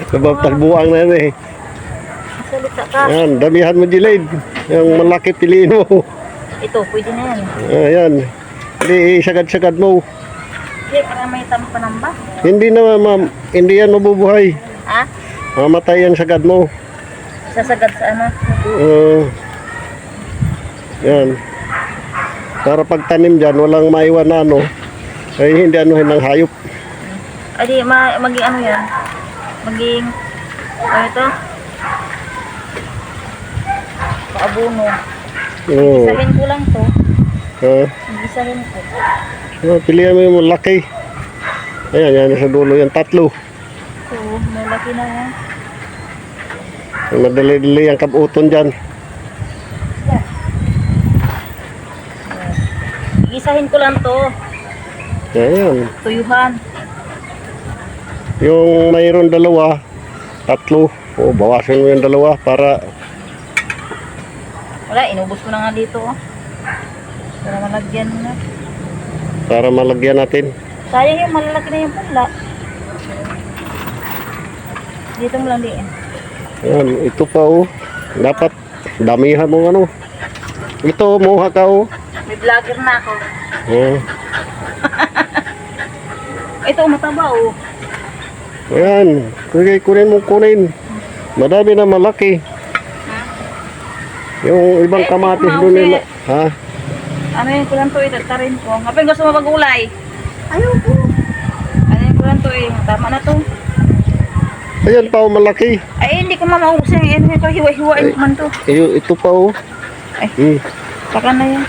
Tagbuang na yan eh. Salita ka. Yan, damihan mo Jilid. Yung malaki piliin mo. Ito, pwede na yan. Ayan. Hindi, sagad-sagad mo. Hindi, para may tampanamba. Hindi na ma'am, hindi yan mabubuhay. Ha? Mamatay yan sagad mo. Sasagad sa ano? Yan. Para pagtanim dyan, walang maiwan na ano. Ay hindi anuhin ng hayop. Ay di, maging ano yan? Maging, ano ito? Paabuno. Oo. Isahin ko lang to. Isahin ko. Pilihan mo yung malaki. Ayan, yan sa dulo yung tatlo. So, malaki na yan. Madali-dali ang kabuton dyan. Isahin ko lang to. Ayan. Tuyuhan. Yung mayroon dalawa, tatlo. O, bawasan mo yung dalawa para Wala, inubos ko na nga dito. Oh. Para malagyan mo na. malagyan natin. Sayang yung malalaki na yung pula. Dito mo lang diin. Ayan, ito pa oh. Dapat damihan mo ano. Ito, muha ka oh. May vlogger na ako. Ito, mataba oh. Ayan, kunin. Madami na malaki. Yung ibang kamatis doon nila. Ha? Ano yung kulang to itatarin ko? Kapag gusto mo magulay? Ayoko. Ano yung kulang to eh? Tama na to. Ayan pa oh, malaki. Ay, hindi ko mamaubos yung hiwa-hiwain ko man to. Ito pa oh. Ay, saka na yan.